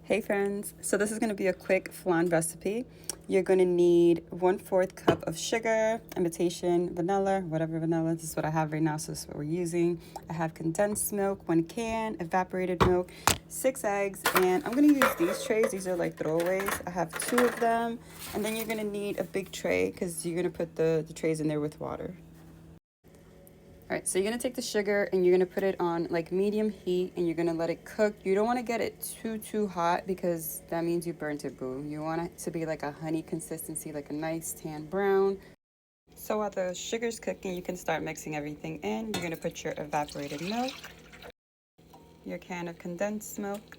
Hey friends, so this is going to be a quick flan recipe. You're going to need 1/4 cup of sugar, imitation vanilla, whatever vanilla. This is what I have right now, so this is what we're using. I have condensed milk, 1 can, evaporated milk, 6 eggs, and I'm going to use these trays. These are like throwaways. I have 2 of them, and then you're going to need a big tray because you're going to put the trays in there with water. All right, so you're gonna take the sugar and you're gonna put it on like medium heat and you're gonna let it cook. You don't wanna get it too hot because that means you burnt it, boo. You want it to be like a honey consistency, like a nice tan brown. So while the sugar's cooking, you can start mixing everything in. You're gonna put your evaporated milk, your can of condensed milk.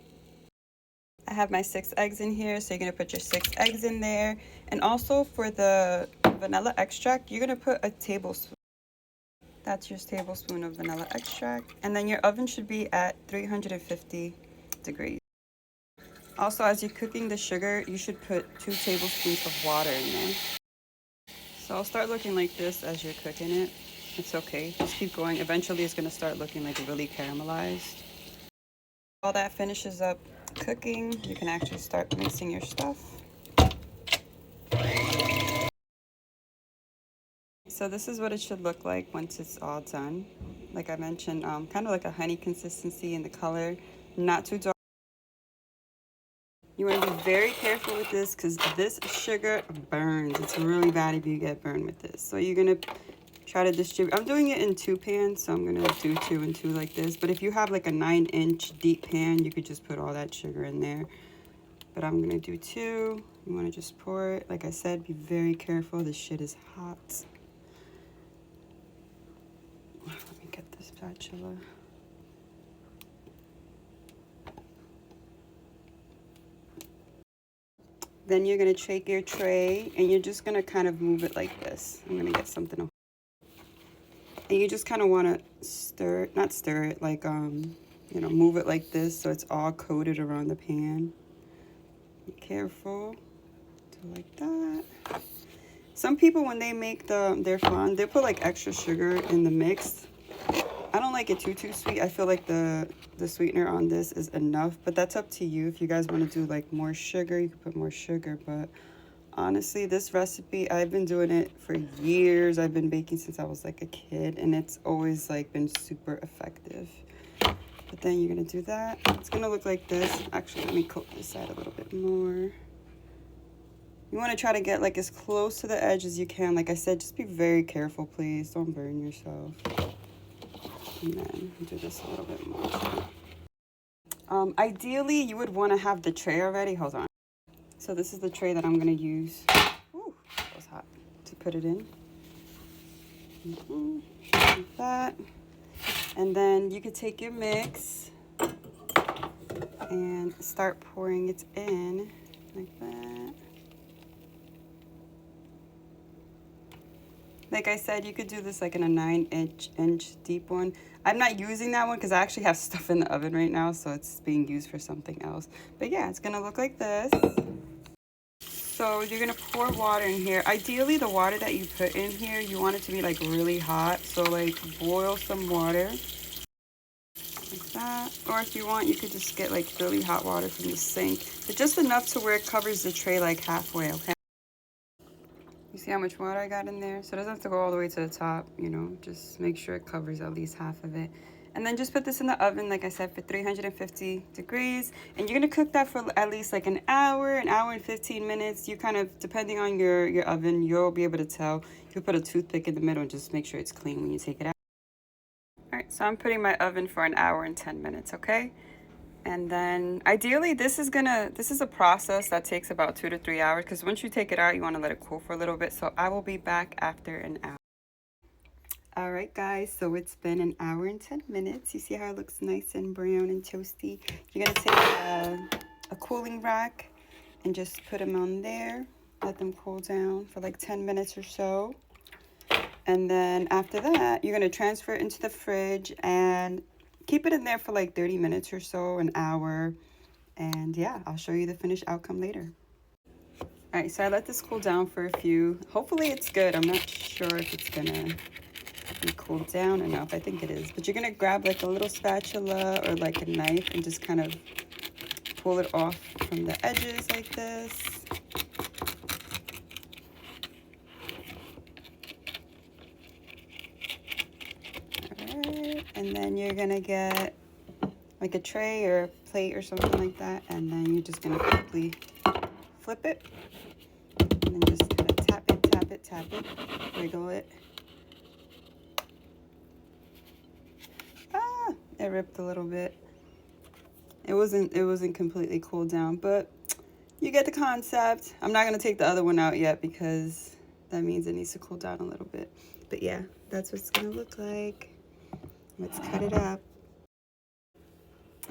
I have my 6 eggs in here, so you're gonna put your 6 eggs in there. And also for the vanilla extract, you're gonna put a tablespoon. That's your tablespoon of vanilla extract. And then your oven should be at 350 degrees. Also, as you're cooking the sugar, you should put 2 tablespoons of water in there. So I'll start looking like this as you're cooking it. It's okay, just keep going. Eventually it's gonna start looking like really caramelized. While that finishes up cooking, you can actually start mixing your stuff. So this is what it should look like once it's all done. Like I mentioned, kind of like a honey consistency in the color, not too dark. You want to be very careful with this because this sugar burns. It's really bad if you get burned with this. So you're going to try to distribute. I'm doing it in 2 pans, so I'm going to do 2 and 2 like this. But if you have like a 9-inch deep pan, you could just put all that sugar in there. But I'm going to do 2. You want to just pour it. Like I said, be very careful. This shit is hot. Let me get this spatula. Then you're going to take your tray and you're just going to kind of move it like this. I'm going to get something. And you just kind of want to stir it, not stir it, like, you know, move it like this so it's all coated around the pan. Be careful. Do like that. Some people, when they make their flan, they put like extra sugar in the mix. I don't like it too sweet. I feel like the sweetener on this is enough, but that's up to you. If you guys want to do like more sugar, you can put more sugar. But honestly, this recipe, I've been doing it for years. I've been baking since I was like a kid, and it's always like been super effective. But then you're gonna do that. It's gonna look like this. Actually, let me coat this side a little bit more. You want to try to get like as close to the edge as you can. Like I said, just be very careful, please. Don't burn yourself. And then do this a little bit more. Ideally, you would want to have the tray already. Hold on. So this is the tray that I'm going to use. Ooh, that was hot. To put it in. Like that. And then you could take your mix and start pouring it in like that. Like I said, you could do this like in a 9-inch deep one. I'm not using that one because I actually have stuff in the oven right now, so it's being used for something else. But yeah, it's gonna look like this. So you're gonna pour water in here. Ideally, the water that you put in here, you want it to be like really hot. So like boil some water like that. Or if you want, you could just get like really hot water from the sink. But just enough to where it covers the tray like halfway, okay? You see how much water I got in there? So it doesn't have to go all the way to the top, you know, just make sure it covers at least half of it. And then just put this in the oven, like I said, for 350 degrees. And you're gonna cook that for at least like an hour and 15 minutes. You kind of, depending on your oven, you'll be able to tell. You put a toothpick in the middle and just make sure it's clean when you take it out. All right, so I'm putting my oven for an hour and 10 minutes, okay? And then ideally, this is a process that takes about 2 to 3 hours because once you take it out, you want to let it cool for a little bit. So I will be back after an hour. All right, guys, so it's been an hour and 10 minutes. You see how it looks nice and brown and toasty? You're going to take a cooling rack and just put them on there. Let them cool down for like 10 minutes or so. And then after that, you're going to transfer it into the fridge and keep it in there for like 30 minutes or so, an hour. And yeah, I'll show you the finished outcome later. All right, so I let this cool down for a few. Hopefully it's good. I'm not sure if it's gonna be cooled down enough. I think it is. But you're gonna grab like a little spatula or like a knife and just kind of pull it off from the edges like this. Alright, and then you're gonna get like a tray or a plate or something like that, and then you're just gonna quickly flip it, and then just kind of tap it, tap it, tap it, wiggle it. Ah, it ripped a little bit. It wasn't completely cooled down, but you get the concept. I'm not gonna take the other one out yet because that means it needs to cool down a little bit. But yeah, that's what it's gonna look like. Let's cut it up.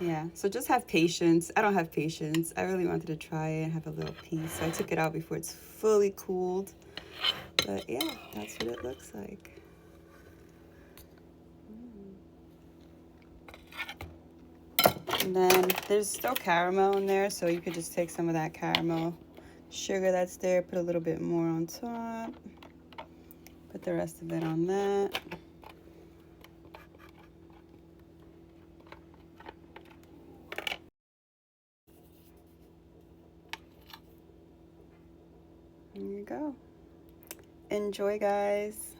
Yeah, so just have patience. I don't have patience. I really wanted to try it and have a little piece, so I took it out before it's fully cooled. But yeah, that's what it looks like. And then there's still caramel in there, so you could just take some of that caramel sugar that's there, put a little bit more on top, put the rest of it on that. There you go. Enjoy, guys.